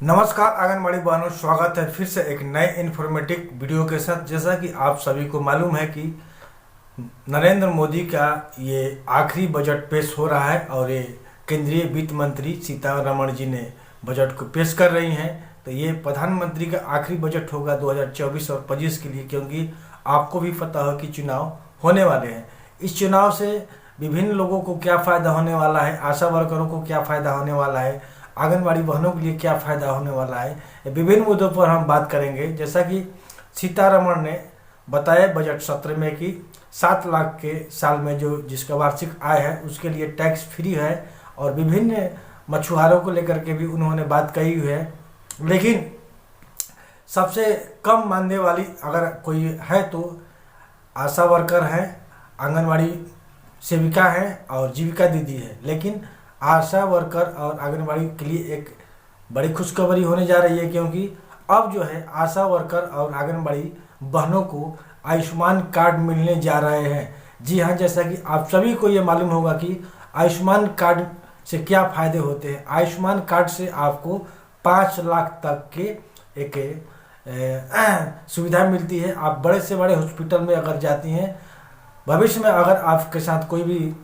नमस्कार आंगनबाड़ी बहनों, स्वागत है फिर से एक नए इन्फॉर्मेटिव वीडियो के साथ। जैसा कि आप सभी को मालूम है कि नरेंद्र मोदी का ये आखिरी बजट पेश हो रहा है और ये केंद्रीय वित्त मंत्री सीतारमण जी ने बजट को पेश कर रही हैं। तो ये प्रधानमंत्री का आखिरी बजट होगा 2024 और 25 के लिए, क्योंकि आपको भी पता हो कि चुनाव होने वाले हैं। इस चुनाव से विभिन्न लोगों को क्या फ़ायदा होने वाला है, आशा वर्करों को क्या फ़ायदा होने वाला है, आंगनबाड़ी बहनों के लिए क्या फ़ायदा होने वाला है, विभिन्न मुद्दों पर हम बात करेंगे। जैसा कि सीतारमण ने बताया बजट सत्र में कि 7 लाख के साल में जो जिसका वार्षिक आय है उसके लिए टैक्स फ्री है, और विभिन्न मछुआरों को लेकर के भी उन्होंने बात कही हुई है। लेकिन सबसे कम मानने वाली अगर कोई है तो आशा वर्कर है, आंगनबाड़ी सेविका है और जीविका दीदी है। लेकिन आशा वर्कर और आंगनबाड़ी के लिए एक बड़ी खुशखबरी होने जा रही है, क्योंकि अब जो है आशा वर्कर और आंगनबाड़ी बहनों को आयुष्मान कार्ड मिलने जा रहे हैं। जी हाँ, जैसा कि आप सभी को ये मालूम होगा कि आयुष्मान कार्ड से क्या फ़ायदे होते हैं। आयुष्मान कार्ड से आपको 5 लाख तक के एक सुविधा मिलती है। आप बड़े से बड़े हॉस्पिटल में अगर जाती हैं, भविष्य में अगर आपके साथ कोई भी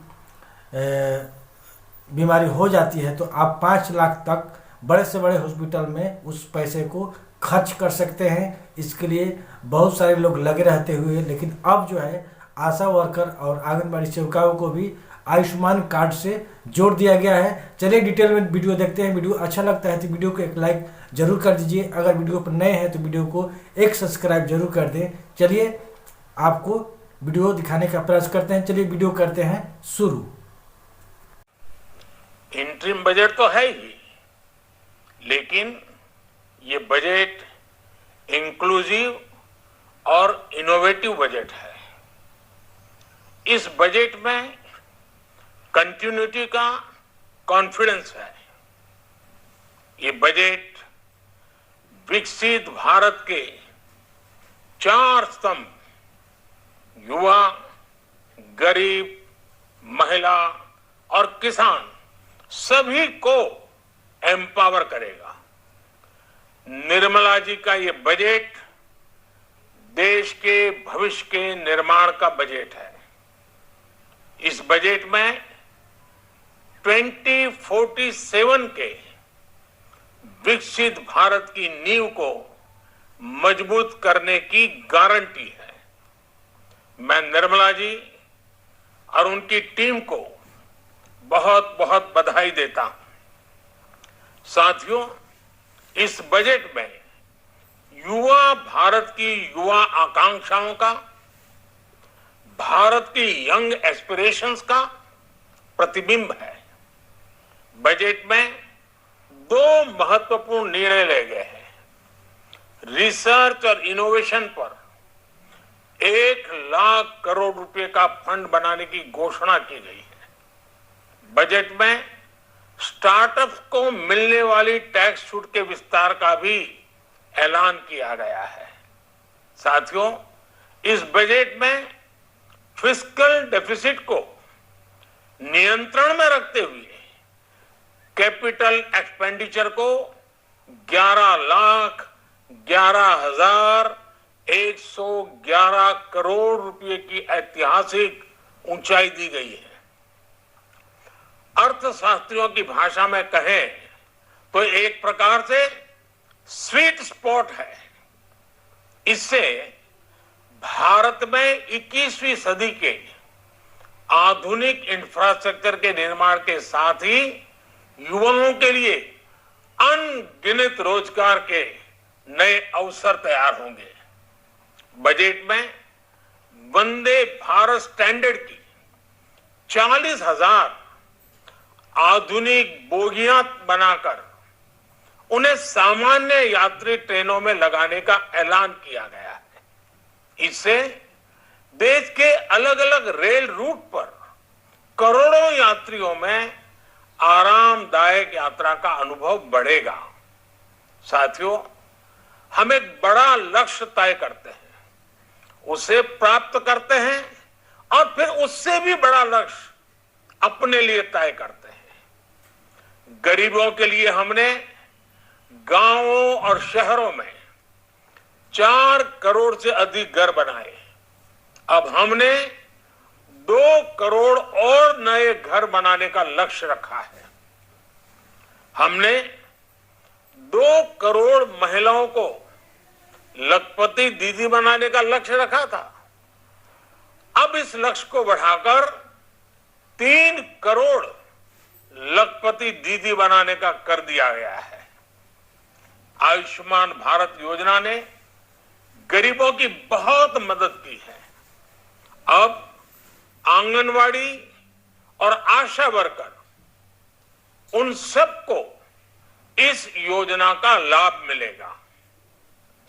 बीमारी हो जाती है तो आप 5 लाख तक बड़े से बड़े हॉस्पिटल में उस पैसे को खर्च कर सकते हैं। इसके लिए बहुत सारे लोग लगे रहते हुए, लेकिन अब जो है आशा वर्कर और आंगनबाड़ी सेविकाओं को भी आयुष्मान कार्ड से जोड़ दिया गया है। चलिए डिटेल में वीडियो देखते हैं। वीडियो अच्छा लगता है तो वीडियो को एक लाइक जरूर कर दीजिए। अगर वीडियो पर नए हैं तो वीडियो को एक सब्सक्राइब जरूर कर दें। चलिए आपको वीडियो दिखाने का प्रयास करते हैं। चलिए वीडियो करते हैं शुरू। इंटरिम बजट तो है ही, लेकिन ये बजट इंक्लूसिव और इनोवेटिव बजट है। इस बजट में कंटिन्यूटी का कॉन्फिडेंस है। ये बजट विकसित भारत के 4 स्तंभ युवा, गरीब, महिला और किसान सभी को एम्पावर करेगा। निर्मला जी का ये बजट देश के भविष्य के निर्माण का बजट है। इस बजट में 2047 के विकसित भारत की नींव को मजबूत करने की गारंटी है। मैं निर्मला जी और उनकी टीम को बहुत बहुत बधाई देता हूं। साथियों, इस बजट में युवा भारत की युवा आकांक्षाओं का, भारत की यंग एस्पिरेशंस का प्रतिबिंब है। बजट में 2 महत्वपूर्ण निर्णय ले गए हैं। रिसर्च और इनोवेशन पर 1 लाख करोड़ रुपए का फंड बनाने की घोषणा की गई है। बजट में स्टार्टअप्स को मिलने वाली टैक्स छूट के विस्तार का भी ऐलान किया गया है। साथियों, इस बजट में फिस्कल डेफिसिट को नियंत्रण में रखते हुए कैपिटल एक्सपेंडिचर को 11,11,111 करोड़ रुपए की ऐतिहासिक ऊंचाई दी गई है। अर्थशास्त्रियों की भाषा में कहें तो एक प्रकार से स्वीट स्पॉट है। इससे भारत में 21वीं सदी के आधुनिक इंफ्रास्ट्रक्चर के निर्माण के साथ ही युवाओं के लिए अनगिनत रोजगार के नए अवसर तैयार होंगे। बजट में वंदे भारत स्टैंडर्ड की 40,000 आधुनिक बोगियां बनाकर उन्हें सामान्य यात्री ट्रेनों में लगाने का ऐलान किया गया है। इससे देश के अलग अलग रेल रूट पर करोड़ों यात्रियों में आरामदायक यात्रा का अनुभव बढ़ेगा। साथियों, हम एक बड़ा लक्ष्य तय करते हैं, उसे प्राप्त करते हैं और फिर उससे भी बड़ा लक्ष्य अपने लिए तय करते हैं। गरीबों के लिए हमने गांवों और शहरों में 4 करोड़ से अधिक घर बनाए। अब हमने 2 करोड़ और नए घर बनाने का लक्ष्य रखा है। हमने 2 करोड़ महिलाओं को लखपति दीदी बनाने का लक्ष्य रखा था। अब इस लक्ष्य को बढ़ाकर 3 करोड़ लखपति दीदी बनाने का कर दिया गया है। आयुष्मान भारत योजना ने गरीबों की बहुत मदद की है। अब आंगनवाड़ी और आशा वर्कर उन सबको इस योजना का लाभ मिलेगा।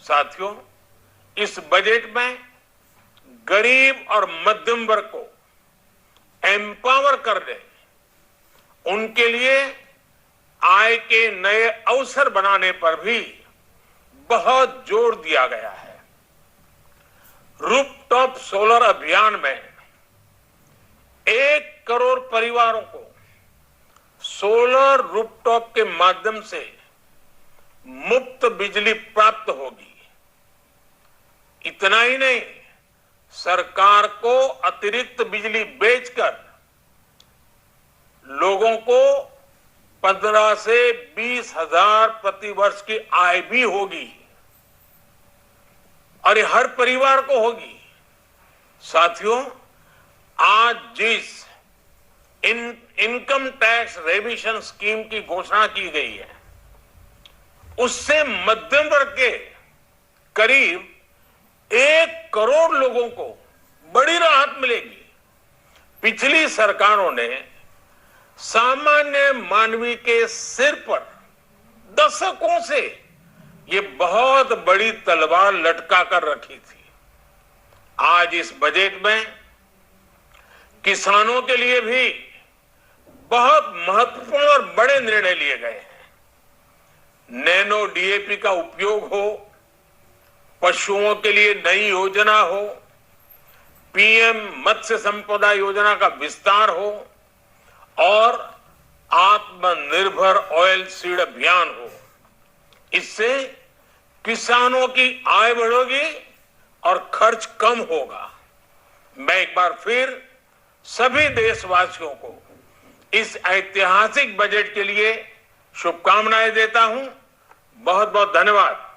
साथियों, इस बजट में गरीब और मध्यम वर्ग को एम्पावर करने, उनके लिए आय के नए अवसर बनाने पर भी बहुत जोर दिया गया है। रूफटॉप सोलर अभियान में 1 करोड़ परिवारों को सोलर रूफटॉप के माध्यम से मुफ्त बिजली प्राप्त होगी। इतना ही नहीं, सरकार को अतिरिक्त बिजली बेचकर लोगों को 15 से 20 हजार प्रति वर्ष की आय भी होगी और ये हर परिवार को होगी। साथियों, आज जिस इनकम टैक्स रेविशन स्कीम की घोषणा की गई है, उससे मध्यम वर्ग के करीब 1 करोड़ लोगों को बड़ी राहत मिलेगी। पिछली सरकारों ने सामान्य मानवी के सिर पर दशकों से ये बहुत बड़ी तलवार लटका कर रखी थी। आज इस बजट में किसानों के लिए भी बहुत महत्वपूर्ण और बड़े निर्णय लिए गए हैं। नैनो डीएपी का उपयोग हो, पशुओं के लिए नई योजना हो, पीएम मत्स्य संपदा योजना का विस्तार हो और आत्मनिर्भर ऑयल सीड अभियान हो। इससे किसानों की आय बढ़ेगी और खर्च कम होगा। मैं एक बार फिर सभी देशवासियों को इस ऐतिहासिक बजट के लिए शुभकामनाएं देता हूं। बहुत बहुत धन्यवाद।